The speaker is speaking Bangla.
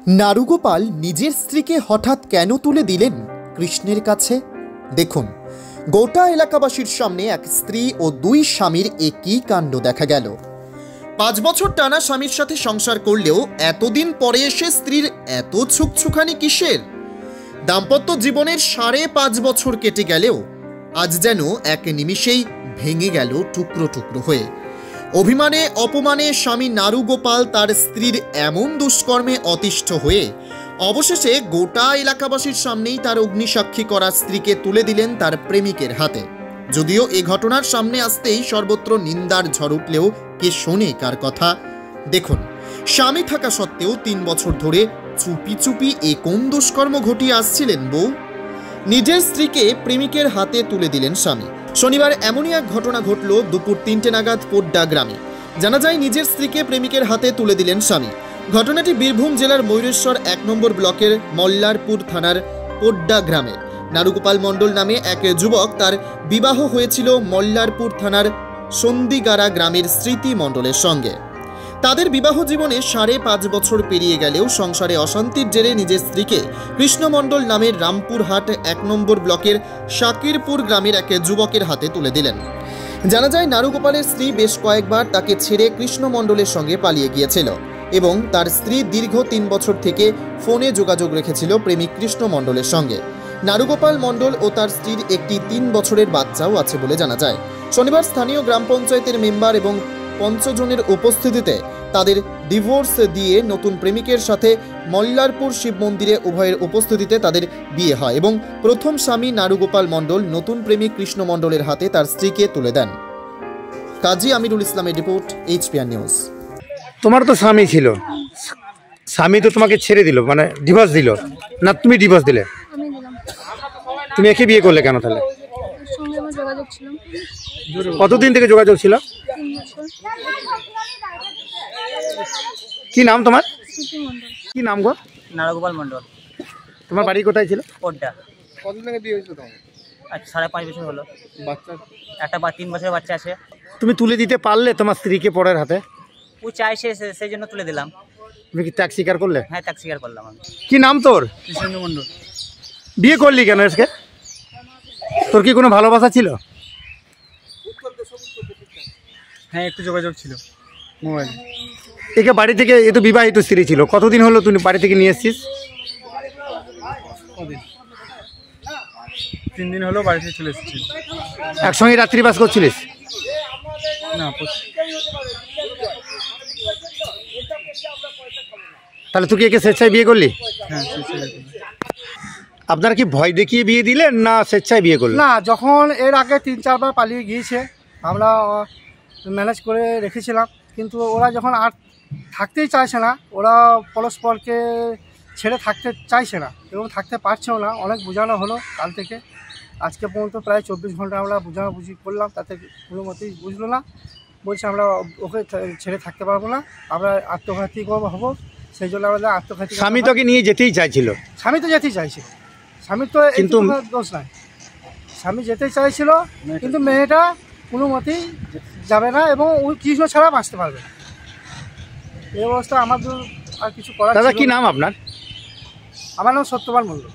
নারুগোপাল নিজের স্ত্রীকে হঠাৎ কেন তুলে দিলেন কৃষ্ণের কাছে? দেখুন, গোটা এলাকাবাসীর সামনে এক স্ত্রী ও দুই স্বামীর একই কাণ্ড দেখা গেল। 5 বছর টানা স্বামীর সাথে সংসার করলেও এতদিন পরে এসে স্ত্রীর এত ছুকছুকানি কিসের? দাম্পত্য জীবনের 5.5 বছর কেটে গেলেও আজ যেন এক নিমিষেই ভেঙে গেল টুকরো টুকরো হয়ে। অভিমানে অপমানে স্বামী নারুগোপাল তার স্ত্রীর এমন দুষ্কর্মে অতিষ্ঠ হয়ে অবশেষে গোটা এলাকাবাসীর সামনেই তার অগ্নিসাক্ষী করা স্ত্রীকে তুলে দিলেন তার প্রেমিকের হাতে। যদিও এ ঘটনার সামনে আসতেই সর্বত্র নিন্দার ঝড় উঠলেও কে শোনে কার কথা? দেখুন, স্বামী থাকা সত্ত্বেও 3 বছর ধরে চুপি চুপি এ কোন দুষ্কর্ম ঘটিয়ে আসছিলেন বউ? নিজের স্ত্রীকে প্রেমিকের হাতে তুলে দিলেন স্বামী। শনিবার এমনই এক ঘটনা ঘটল দুপুর 3টে নাগাদ পোড্ডা গ্রামে। জানা যায়, নিজের স্ত্রীকে প্রেমিকের হাতে তুলে দিলেন স্বামী। ঘটনাটি বীরভূম জেলার ময়ূরেশ্বর 1 নম্বর ব্লকের মল্লারপুর থানার পোড্ডা গ্রামে। নারুগোপাল মণ্ডল নামে এক যুবক, তার বিবাহ হয়েছিল মল্লারপুর থানার সন্দিগারা গ্রামের স্মৃতি মণ্ডলের সঙ্গে। তাদের বিবাহ জীবনে 5.5 বছর পেরিয়ে গেলেও সংসারে অশান্তির জেরে নিজের স্ত্রীকে কৃষ্ণ মণ্ডল নামের রামপুরহাট 1 নম্বর ব্লকের শাকিরপুর গ্রামের এক যুবকের হাতে তুলে দিলেন। জানা যায়, নারুগোপালের স্ত্রী বেশ কয়েকবার তাকে ছেড়ে কৃষ্ণ মণ্ডলের সঙ্গে পালিয়ে গিয়েছিল এবং তার স্ত্রী দীর্ঘ 3 বছর থেকে ফোনে যোগাযোগ রেখেছিল প্রেমিক কৃষ্ণ মণ্ডলের সঙ্গে। নারুগোপাল মণ্ডল ও তার স্ত্রীর একটি 3 বছরের বাচ্চাও আছে বলে জানা যায়। শনিবার স্থানীয় গ্রাম পঞ্চায়েতের মেম্বার এবং 5 জনের উপস্থিতিতে তাদের ডিভোর্স দিয়ে নতুন প্রেমিকের সাথে মল্লারপুর শিব মন্দিরে উভয়ের উপস্থিতিতে তাদের বিয়ে হয় এবং প্রথম স্বামী নারুগোপাল মণ্ডল নতুন প্রেমিক কৃষ্ণ মণ্ডলের হাতে তার স্ত্রীকে তুলে দেন। কাজী আমিরুল ইসলামের রিপোর্ট, HPR নিউজ। তোমার তো স্বামী ছিল, স্বামী তো তোমাকে ছেড়ে দিল, মানে ডিভোর্স দিল না? তুমি ডিভোর্স দিলে? তুমি একে বিয়ে করলে কেন তাহলে? কতদিন থেকে যোগাযোগ ছিল? কি নাম তোমার? কি নাম গো? নারুগোপাল মণ্ডল। তোমার বাড়ি কোথায় ছিল? পোড্ডা। কতদিন আগে বিয়ে হয়েছিল তোমার? 5.5 বছর হলো। বাচ্চা? একটা 3 বছরের বাচ্চা আছে। তুমি তুলে দিতে পারলে তোমার স্ত্রীকে পরের হাতে? ও চাইছে, সেই জন্য তুলে দিলাম। তুমি কি ত্যাগ স্বীকার করলে? হ্যাঁ, ত্যাগ স্বীকার করলাম আমি। কি নাম তোর? কৃষ্ণ মণ্ডল। বিয়ে করলি কেন আজকে? তোর কি কোনো ভালোবাসা ছিল? হ্যাঁ, একটু যোগাযোগ ছিল মোবাইল। একে বাড়ি থেকে, এ তো বিবাহিত স্ত্রী ছিল, কতদিন হলো তুমি বাড়ি থেকে নিয়ে এসছিস? 3 দিন হলো বাড়ি থেকে চলে এসেছি। একসঙ্গে রাত্রিবাস করছিলিস? না, তাহলে তুই কি একে স্বেচ্ছায় বিয়ে করলি? হ্যাঁ। আপনারা কি ভয় দেখিয়ে বিয়ে দিলেন না স্বেচ্ছায় বিয়ে করলেন? না, যখন এর আগে 3-4 বার পালিয়ে গিয়েছে, আমরা ম্যানেজ করে রেখেছিলাম, কিন্তু ওরা যখন আর থাকতেই চাইছে না, ওরা পরস্পরকে ছেড়ে থাকতে চাইছে না এবং থাকতে পারছেও না। অনেক বোঝানো হলো কাল থেকে আজকে পর্যন্ত, প্রায় 24 ঘন্টা আমরা বুঝাবুঝি করলাম, তাতে কোনো মতেই বুঝলো না। বলছে আমরা ওকে ছেড়ে থাকতে পারবো না, আমরা আত্মঘাতী হবো, সেই জন্য আমাদের আত্মঘাতী। স্বামী তোকে নিয়ে যেতেই চাইছিল? স্বামী তো যেতেই চাইছিল, স্বামীর তো কিন্তু দোষ নাই, স্বামী যেতে চাইছিল, কিন্তু মেয়েটা কোনো মতেই যাবে না এবং ওই কৃষ্ণ ছাড়া বাঁচতে পারবে না। এই অবস্থা আমাদের আর কিছু করার। দাদা, কি নাম আপনার? আমার নাম সত্যবান মণ্ডল।